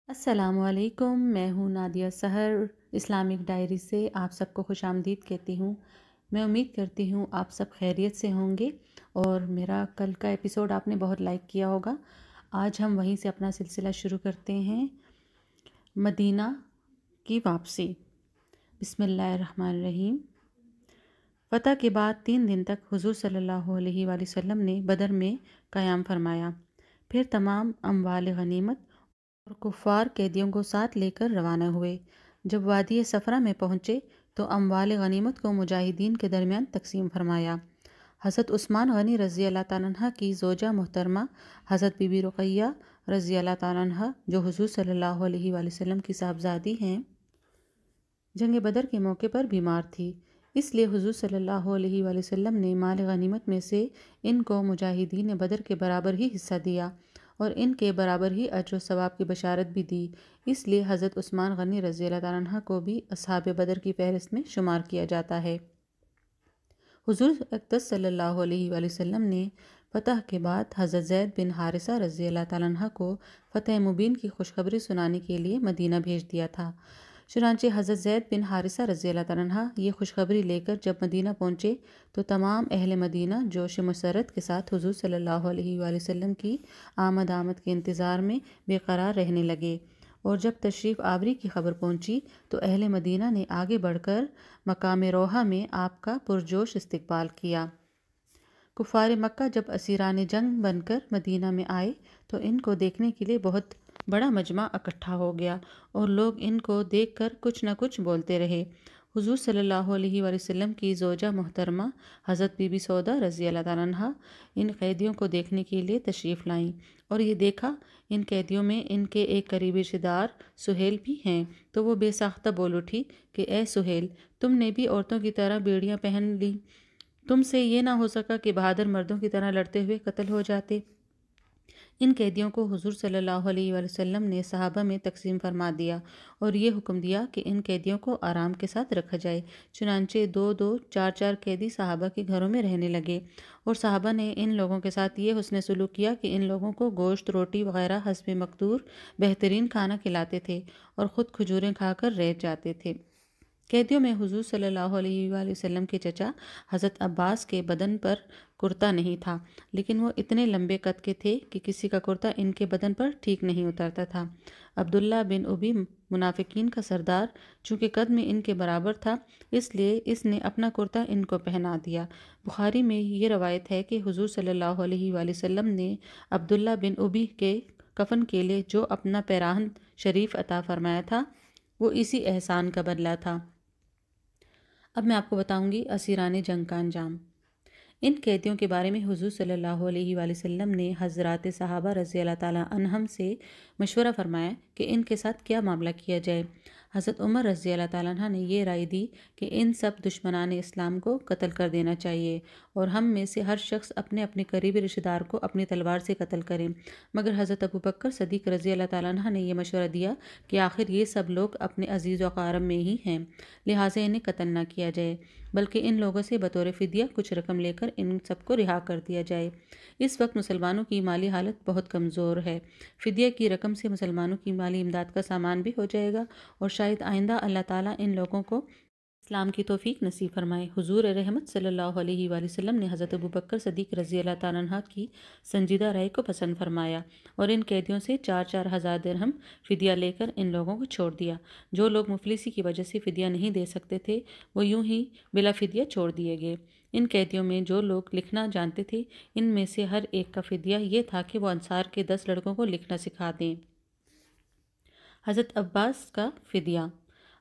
السلام علیکم، میں ہوں نادیہ سحر اسلامک ڈائری سے آپ سب کو خوش آمدید کہتی ہوں۔ میں امید کرتی ہوں آپ سب خیریت سے ہوں گے اور میرا کل کا ایپیسوڈ آپ نے بہت لائک کیا ہوگا۔ آج ہم وہیں سے اپنا سلسلہ شروع کرتے ہیں، مدینہ کی واپسی۔ بسم اللہ الرحمن الرحیم۔ فتح کے بعد 3 دن تک حضور صلی اللہ علیہ وآلہ وسلم نے بدر میں قیام فرمایا، پھر تمام اموال غنیمت اور کفار قیدیوں کو ساتھ لے کر روانہ ہوئے۔ جب وادی صفرا میں پہنچے تو اموال غنیمت کو مجاہدین کے درمیان تقسیم فرمایا۔ حضرت عثمان غنی رضی اللہ تعالیٰ عنہ کی زوجہ محترمہ حضرت بی بی رقیہ رضی اللہ تعالیٰ عنہ، جو حضور صلی اللہ علیہ وآلہ وسلم کی صاحبزادی ہیں، جنگ بدر کے موقع پر بیمار تھی، اس لیے حضور صلی اللہ علیہ وآلہ وسلم نے مال غنیمت میں سے ان کو مجاہدین بدر کے برابر ہی حصہ دیا اور ان کے برابر ہی اجر و ثواب کی بشارت بھی دی۔ اس لیے حضرت عثمان غنی رضی اللہ تعالیٰ عنہ کو بھی اصحاب بدر کی فہرست میں شمار کیا جاتا ہے۔ حضور اقدس صلی اللہ علیہ وآلہ وسلم نے فتح کے بعد حضرت زید بن حارثہ رضی اللہ تعالیٰ عنہ کو فتح مبین کی خوشخبری سنانے کے لیے مدینہ بھیج دیا تھا۔ چنانچہ حضرت زید بن حارثہ رضی اللہ تعالیٰ عنہ یہ خوشخبری لے کر جب مدینہ پہنچے تو تمام اہل مدینہ جوش مسرت کے ساتھ حضور صلی اللہ علیہ وآلہ وسلم کی آمد کے انتظار میں بے قرار رہنے لگے، اور جب تشریف آوری کی خبر پہنچی تو اہل مدینہ نے آگے بڑھ کر مقام روحہ میں آپ کا پرجوش استقبال کیا۔ کفار مکہ جب اسیران جنگ بن کر مدینہ میں آئے تو ان کو دیکھنے کے لیے بہت بڑا مجمع اکٹھا ہو گیا اور لوگ ان کو دیکھ کر کچھ نہ کچھ بولتے رہے۔ حضور صلی اللہ علیہ وآلہ وسلم کی زوجہ محترمہ حضرت بی بی سودا رضی اللہ تعالیٰ عنہ ان قیدیوں کو دیکھنے کے لیے تشریف لائیں اور یہ دیکھا ان قیدیوں میں ان کے ایک قریبی رشتہ دار سہیل بھی ہیں، تو وہ بے ساختہ بول اٹھی کہ اے سہیل، تم نے بھی عورتوں کی طرح بیڑیاں پہن لی، تم سے یہ نہ ہو سکا کہ بہادر مردوں کی طرح لڑتے ہوئے قتل ہو جاتے۔ ان قیدیوں کو حضور صلی اللہ علیہ وآلہ وسلم نے صحابہ میں تقسیم فرما دیا اور یہ حکم دیا کہ ان قیدیوں کو آرام کے ساتھ رکھا جائے۔ چنانچہ 2-2، 4-4 قیدی صحابہ کے گھروں میں رہنے لگے اور صحابہ نے ان لوگوں کے ساتھ یہ حسن سلوک کیا کہ ان لوگوں کو گوشت، روٹی وغیرہ حسب مقدور بہترین کھانا کھلاتے تھے اور خود کھجوریں کھا کر رہ جاتے تھے۔ قیدیوں میں حضور صلی اللہ علیہ وآلہ وسلم کے چچا حضرت عباس کے بدن پر کرتا نہیں تھا، لیکن وہ اتنے لمبے قد کے تھے کہ کسی کا کرتا ان کے بدن پر ٹھیک نہیں اترتا تھا۔ عبداللہ بن ابی منافقین کا سردار چونکہ قد میں ان کے برابر تھا، اس لیے اس نے اپنا کرتا ان کو پہنا دیا۔ بخاری میں یہ روایت ہے کہ حضور صلی اللہ علیہ وآلہ وسلم نے عبداللہ بن ابی کے کفن کے لیے جو اپنا پیراہن شریف عطا فرمایا تھا وہ اسی احسان کا بدلہ تھا۔ اب میں آپ کو بتاؤں گی اسیران جنگ کا انجام۔ ان قیدیوں کے بارے میں حضور صلی اللہ علیہ وآلہ وسلم نے حضرات صحابہ رضی اللہ تعالیٰ عنہم سے مشورہ فرمایا کہ ان کے ساتھ کیا معاملہ کیا جائے۔ حضرت عمر رضی اللہ تعالیٰ عنہ نے یہ رائے دی کہ ان سب دشمنان اسلام کو قتل کر دینا چاہیے اور ہم میں سے ہر شخص اپنے اپنے قریبی رشتہ دار کو اپنی تلوار سے قتل کرے، مگر حضرت ابوبکر صدیق رضی اللہ تعالیٰ عنہ نے یہ مشورہ دیا کہ آخر یہ سب لوگ اپنے عزیز و اقارب میں ہی ہیں، لہٰذا انہیں قتل نہ کیا جائے، بلکہ ان لوگوں سے بطور فدیہ کچھ رقم لے کر ان سب کو رہا کر دیا جائے۔ اس وقت مسلمانوں کی مالی حالت بہت کمزور ہے، فدیہ کی رقم سے مسلمانوں کی مالی امداد کا سامان بھی ہو جائے گا اور شاید آئندہ اللہ تعالیٰ ان لوگوں کو اسلام کی توفیق نصیب فرمائے۔ حضور رحمت صلی اللہ علیہ وآلہ وسلم نے حضرت ابوبکر صدیق رضی اللہ تعالیٰ عنہ کی سنجیدہ رائے کو پسند فرمایا اور ان قیدیوں سے 4-4 ہزار درہم فدیہ لے کر ان لوگوں کو چھوڑ دیا۔ جو لوگ مفلسی کی وجہ سے فدیہ نہیں دے سکتے تھے وہ یوں ہی بلا فدیہ چھوڑ دیے گئے۔ ان قیدیوں میں جو لوگ لکھنا جانتے تھے ان میں سے ہر ایک کا فدیہ یہ تھا کہ وہ انصار کے 10 لڑکوں کو لکھنا سکھا دیں۔ حضرت عباس کا فدیہ۔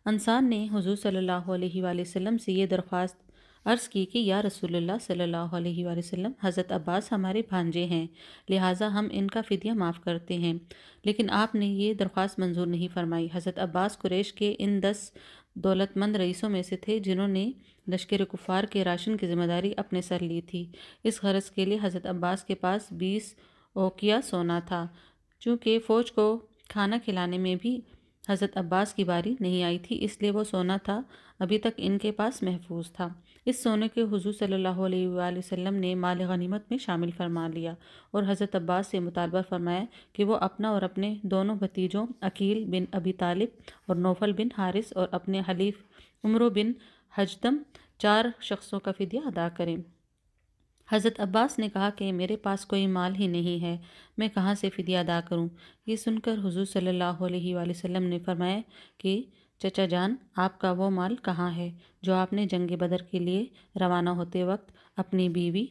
انصار نے حضور صلی اللہ علیہ وآلہ وسلم سے یہ درخواست عرض کی کہ یا رسول اللہ صلی اللہ علیہ وآلہ وسلم، حضرت عباس ہمارے بھانجے ہیں، لہٰذا ہم ان کا فدیہ معاف کرتے ہیں، لیکن آپ نے یہ درخواست منظور نہیں فرمائی۔ حضرت عباس قریش کے ان 10 دولت مند رئیسوں میں سے تھے جنہوں نے لشکر کفار کے راشن کی ذمہ داری اپنے سر لی تھی۔ اس غرض کے لیے حضرت عباس کے پاس 20 اوقیہ سونا تھا۔ چونکہ فوج کو کھانا کھلانے میں بھی حضرت عباس کی باری نہیں آئی تھی، اس لیے وہ سونا تھا ابھی تک ان کے پاس محفوظ تھا۔ اس سونے کے حضور صلی اللہ علیہ وآلہ وسلم نے مال غنیمت میں شامل فرما لیا اور حضرت عباس سے مطالبہ فرمایا کہ وہ اپنا اور اپنے دونوں بھتیجوں عقیل بن ابی طالب اور نوفل بن حارث اور اپنے حلیف عمرو بن حجدم 4 شخصوں کا فدیہ ادا کریں۔ حضرت عباس نے کہا کہ میرے پاس کوئی مال ہی نہیں ہے، میں کہاں سے فدیہ ادا کروں؟ یہ سن کر حضور صلی اللہ علیہ وآلہ وسلم نے فرمایا کہ چچا جان، آپ کا وہ مال کہاں ہے جو آپ نے جنگ بدر کے لیے روانہ ہوتے وقت اپنی بیوی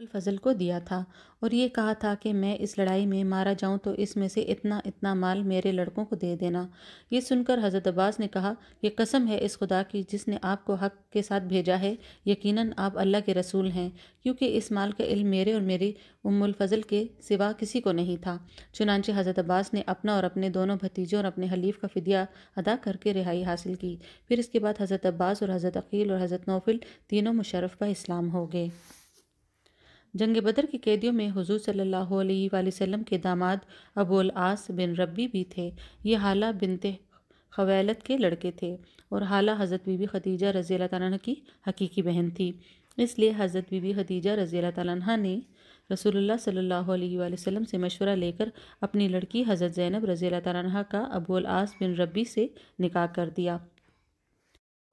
الفضل کو دیا تھا اور یہ کہا تھا کہ میں اس لڑائی میں مارا جاؤں تو اس میں سے اتنا اتنا مال میرے لڑکوں کو دے دینا۔ یہ سن کر حضرت عباس نے کہا، یہ قسم ہے اس خدا کی جس نے آپ کو حق کے ساتھ بھیجا ہے، یقیناً آپ اللہ کے رسول ہیں، کیونکہ اس مال کا علم میرے اور میری الفضل کے سوا کسی کو نہیں تھا۔ چنانچہ حضرت عباس نے اپنا اور اپنے دونوں بھتیجوں اور اپنے حلیف کا فدیہ ادا کر کے رہائی حاصل کی۔ پھر اس کے بعد حضرت عباس اور حضرت عقیل اور حضرت نوفل تینوں مشرف بہ اسلام ہو گئے۔ جنگ بدر کے قیدیوں میں حضور صلی اللہ علیہ وآلہ وسلم کے داماد ابو العاص بن ربی بھی تھے۔ یہ حالہ بنت خویلد کے لڑکے تھے اور حالہ حضرت بی بی خدیجہ رضی اللہ تعالیٰ عنہ کی حقیقی بہن تھی، اس لیے حضرت بی بی خدیجہ رضی اللہ تعالیٰ عنہ نے رسول اللہ صلی اللہ علیہ وآلہ وسلم سے مشورہ لے کر اپنی لڑکی حضرت زینب رضی اللہ تعالیٰ عنہ کا ابو العاص بن ربی سے نکاح کر دیا۔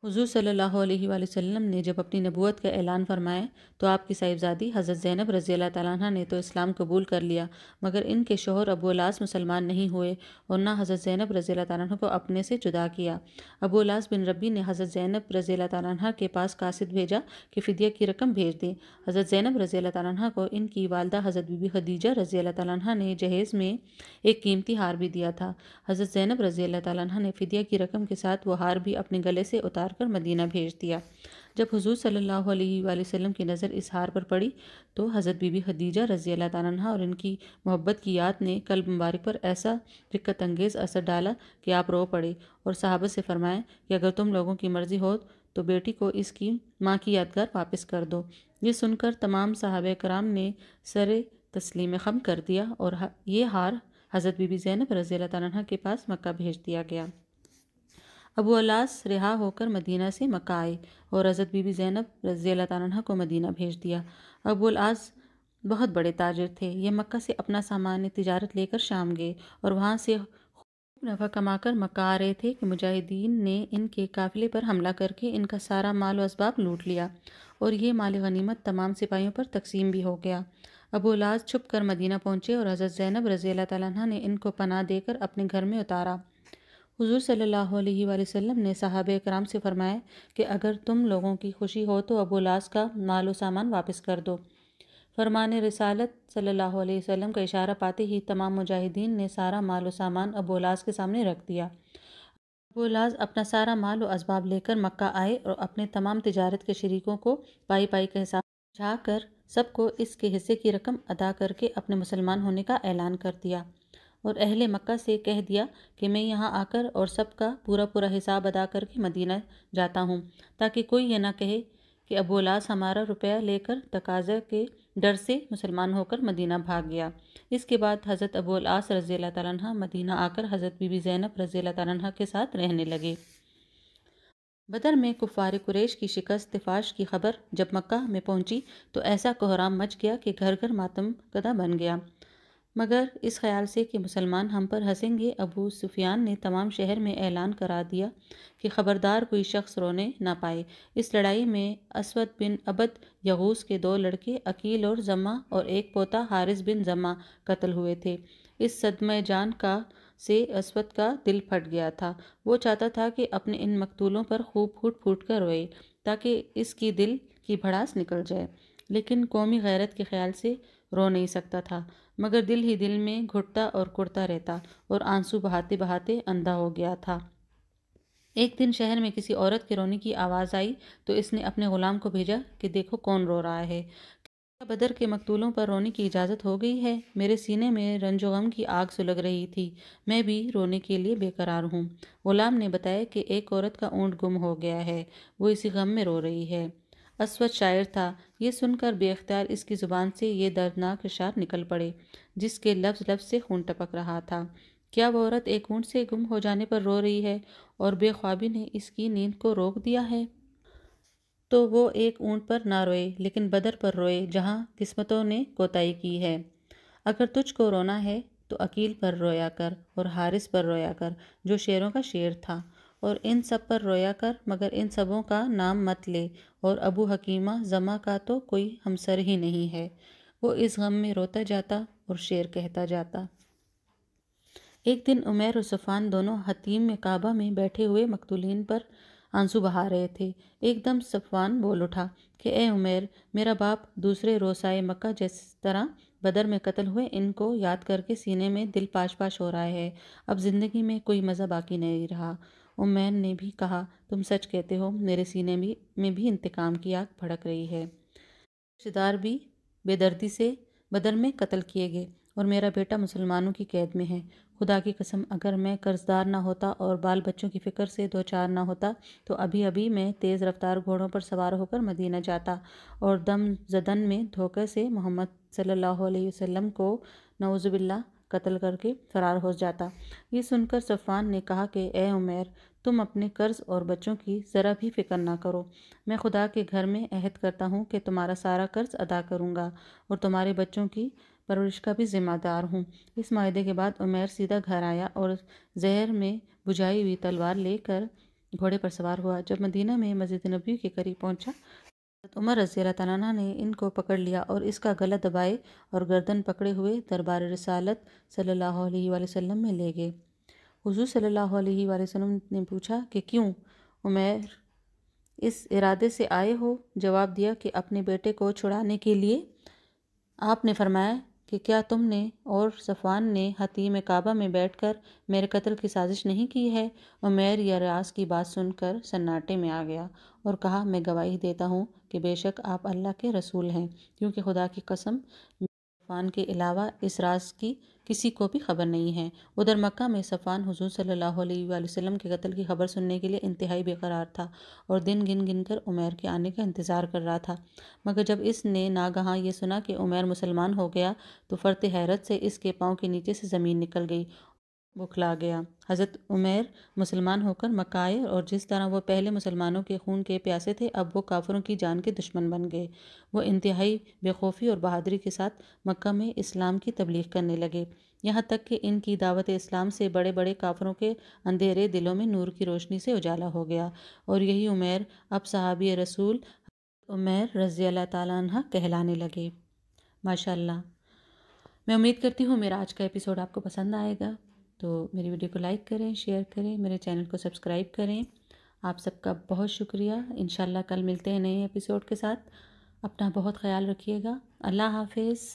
حضور صلی اللہ علیہ وآلہ وسلم نے جب اپنی نبوت کا اعلان فرمایا تو آپ کی صاحبزادی حضرت زینب رضی اللہ تعالیٰ عنہ نے تو اسلام قبول کر لیا، مگر ان کے شوہر ابو العاص مسلمان نہیں ہوئے اور نہ حضرت زینب رضی اللہ تعالیٰ عنہ کو اپنے سے جدا کیا۔ ابو العاص بن ربی نے حضرت زینب رضی اللہ تعالیٰ عنہ کے پاس قاصد بھیجا کہ فدیہ کی رقم بھیج دیں۔ حضرت زینب رضی اللہ تعالیٰ عنہ کو ان کی والدہ حضرت بی بی خدیجہ رضی اللہ تعالیٰ عنہ نے جہیز میں ایک قیمتی ہار بھی دیا تھا۔ حضرت زینب رضی اللہ تعالیٰ عنہ نے فدیہ کی رقم کے ساتھ وہ ہار بھی اپنے گلے سے اتار کر مدینہ بھیج دیا۔ جب حضور صلی اللہ علیہ وآلہ وسلم کی نظر اس ہار پر پڑی تو حضرت بی بی خدیجہ رضی اللہ تعالیٰ عنہ اور ان کی محبت کی یاد نے قلب مبارک پر ایسا رقت انگیز اثر ڈالا کہ آپ رو پڑے اور صحابہ سے فرمائیں کہ اگر تم لوگوں کی مرضی ہو تو بیٹی کو اس کی ماں کی یادگار واپس کر دو۔ یہ سن کر تمام صحابہ کرام نے سر تسلیم خم کر دیا اور یہ ہار حضرت بی بی زینب رضی اللہ تعالیٰ عنہ کے پاس مکہ بھیج دیا گیا۔ ابو العاص رہا ہو کر مدینہ سے مکہ آئے اور حضرت بی بی زینب رضی اللہ تعالیٰ عنہ کو مدینہ بھیج دیا۔ ابو العاص بہت بڑے تاجر تھے، یہ مکہ سے اپنا سامان تجارت لے کر شام گئے اور وہاں سے خوب نفع کما کر مکہ آ رہے تھے کہ مجاہدین نے ان کے قافلے پر حملہ کر کے ان کا سارا مال و اسباب لوٹ لیا اور یہ مال غنیمت تمام سپاہیوں پر تقسیم بھی ہو گیا۔ ابو العاص چھپ کر مدینہ پہنچے اور حضرت زینب رضی اللہ تعالیٰ عنہ نے ان کو پناہ دے کر اپنے گھر میں اتارا۔ حضور صلی اللہ علیہ وآلہ وسلم نے صحابہ کرام سے فرمایا کہ اگر تم لوگوں کی خوشی ہو تو ابو العاص کا مال و سامان واپس کر دو۔ فرمان رسالت صلی اللہ علیہ وسلم کا اشارہ پاتے ہی تمام مجاہدین نے سارا مال و سامان ابو العاص کے سامنے رکھ دیا۔ ابو العاص اپنا سارا مال و اسباب لے کر مکہ آئے اور اپنے تمام تجارت کے شریکوں کو پائی پائی کا حساب بجھا کر سب کو اس کے حصے کی رقم ادا کر کے اپنے مسلمان ہونے کا اعلان کر دیا اور اہل مکہ سے کہہ دیا کہ میں یہاں آ کر اور سب کا پورا حساب ادا کر کے مدینہ جاتا ہوں، تاکہ کوئی یہ نہ کہے کہ ابو العاص ہمارا روپیہ لے کر تقاضے کے ڈر سے مسلمان ہو کر مدینہ بھاگ گیا۔ اس کے بعد حضرت ابو العاص رضی اللہ تعالیٰ عنہ مدینہ آ کر حضرت بی بی زینب رضی اللہ تعالیٰ عنہ کے ساتھ رہنے لگے۔ بدر میں کفار قریش کی شکست فاش کی خبر جب مکہ میں پہنچی تو ایسا کوہرام مچ گیا کہ گھر گھر ماتم کدہ بن گیا، مگر اس خیال سے کہ مسلمان ہم پر ہنسیں گے ابو سفیان نے تمام شہر میں اعلان کرا دیا کہ خبردار کوئی شخص رونے نہ پائے۔ اس لڑائی میں اسود بن عبد یغوث کے 2 لڑکے عقیل اور زمہ اور ایک پوتا حارث بن زمہ قتل ہوئے تھے۔ اس صدمہ جان سے اسود کا دل پھٹ گیا تھا، وہ چاہتا تھا کہ اپنے ان مقتولوں پر خوب پھوٹ پھوٹ کر روئے تاکہ اس کی دل کی بھڑاس نکل جائے، لیکن قومی غیرت کے خیال سے رو نہیں سکتا تھا، مگر دل ہی دل میں گھٹتا اور کڑتا رہتا اور آنسو بہاتے بہاتے اندھا ہو گیا تھا۔ ایک دن شہر میں کسی عورت کے رونے کی آواز آئی تو اس نے اپنے غلام کو بھیجا کہ دیکھو کون رو رہا ہے، کیا بدر کے مقتولوں پر رونے کی اجازت ہو گئی ہے؟ میرے سینے میں رنج و غم کی آگ سلگ رہی تھی، میں بھی رونے کے لیے بے قرار ہوں۔ غلام نے بتایا کہ ایک عورت کا اونٹ گم ہو گیا ہے، وہ اسی غم میں رو رہی ہے۔ اسود شاعر تھا، یہ سن کر بے اختیار اس کی زبان سے یہ دردناک اشعار نکل پڑے جس کے لفظ لفظ سے خون ٹپک رہا تھا۔ کیا وہ عورت ایک اونٹ سے گم ہو جانے پر رو رہی ہے اور بے خوابی نے اس کی نیند کو روک دیا ہے؟ تو وہ ایک اونٹ پر نہ روئے لیکن بدر پر روئے جہاں قسمتوں نے کوتاہی کی ہے۔ اگر تجھ کو رونا ہے تو عقیل پر رویا کر اور حارث پر رویا کر جو شیروں کا شیر تھا، اور ان سب پر رویا کر مگر ان سبوں کا نام مت لے، اور ابو حکیمہ زماں کا تو کوئی ہمسر ہی نہیں ہے۔ وہ اس غم میں روتا جاتا اور شیر کہتا جاتا۔ ایک دن عمیر اور صفوان دونوں حطیم میں کعبہ میں بیٹھے ہوئے مقتولین پر آنسو بہا رہے تھے۔ ایک دم صفوان بول اٹھا کہ اے عمیر، میرا باپ دوسرے روسائے مکہ جس طرح بدر میں قتل ہوئے ان کو یاد کر کے سینے میں دل پاش پاش ہو رہا ہے۔ اب زندگی میں کوئی مزہ باقی نہیں رہا۔ عمیر نے بھی کہا تم سچ کہتے ہو، میرے سینے میں بھی انتقام کی آگ بھڑک رہی ہے۔ رشتہ دار بھی بے دردی سے بدر میں قتل کیے گئے اور میرا بیٹا مسلمانوں کی قید میں ہے۔ خدا کی قسم اگر میں قرض دار نہ ہوتا اور بال بچوں کی فکر سے دوچار نہ ہوتا تو ابھی ابھی میں تیز رفتار گھوڑوں پر سوار ہو کر مدینہ جاتا اور دم زدن میں دھوکے سے محمد صلی اللہ علیہ وسلم کو نعوذ باللہ قتل کر کے فرار ہو جاتا۔ یہ سن کر صفوان نے کہا کہ اے عمیر، تم اپنے قرض اور بچوں کی ذرا بھی فکر نہ کرو۔ میں خدا کے گھر میں عہد کرتا ہوں کہ تمہارا سارا قرض ادا کروں گا اور تمہارے بچوں کی پرورش کا بھی ذمہ دار ہوں۔ اس معاہدے کے بعد عمیر سیدھا گھر آیا اور زہر میں بجھائی ہوئی تلوار لے کر گھوڑے پر سوار ہوا۔ جب مدینہ میں مسجد نبوی کے قریب پہنچا، حضرت عمر رضی اللہ تعالیٰ عنہ نے ان کو پکڑ لیا اور اس کا گلا دبائے اور گردن پکڑے ہوئے دربار رسالت صلی اللہ علیہ وآلہ وسلم میں لے گئے۔ حضور صلی اللہ علیہ وآلہ وسلم نے پوچھا کہ کیوں عمیر اس ارادے سے آئے ہو؟ جواب دیا کہ اپنے بیٹے کو چھڑانے کے لیے۔ آپ نے فرمایا کہ کیا تم نے اور صفوان نے حطیم کعبہ میں بیٹھ کر میرے قتل کی سازش نہیں کی ہے؟ عمیر یہ راز کی بات سن کر سناٹے میں آ گیا اور کہا میں گواہی دیتا ہوں کہ بے شک آپ اللہ کے رسول ہیں، کیونکہ خدا کی قسم صفوان کے علاوہ اس راز کی کسی کو بھی خبر نہیں ہے۔ ادھر مکہ میں صفوان حضور صلی اللہ علیہ وآلہ وسلم کے قتل کی خبر سننے کے لیے انتہائی بے قرار تھا اور دن گن گن کر عمیر کے آنے کا انتظار کر رہا تھا، مگر جب اس نے ناگہاں یہ سنا کہ عمیر مسلمان ہو گیا تو فرط حیرت سے اس کے پاؤں کے نیچے سے زمین نکل گئی، بکھلا گیا۔ حضرت عمیر مسلمان ہو کر مکہ آئے اور جس طرح وہ پہلے مسلمانوں کے خون کے پیاسے تھے اب وہ کافروں کی جان کے دشمن بن گئے۔ وہ انتہائی بے خوفی اور بہادری کے ساتھ مکہ میں اسلام کی تبلیغ کرنے لگے، یہاں تک کہ ان کی دعوت اسلام سے بڑے بڑے کافروں کے اندھیرے دلوں میں نور کی روشنی سے اجالا ہو گیا، اور یہی عمیر اب صحابی رسول حضرت عمیر رضی اللہ تعالیٰ عنہ کہلانے لگے۔ ماشاءاللہ۔ میں امید کرتی ہوں میرا آج کا ایپیسوڈ آپ کو پسند آئے گا، تو میری ویڈیو کو لائک کریں، شیئر کریں، میرے چینل کو سبسکرائب کریں۔ آپ سب کا بہت شکریہ۔ انشاءاللہ کل ملتے ہیں نئے ایپیسوڈ کے ساتھ۔ اپنا بہت خیال رکھیے گا۔ اللہ حافظ۔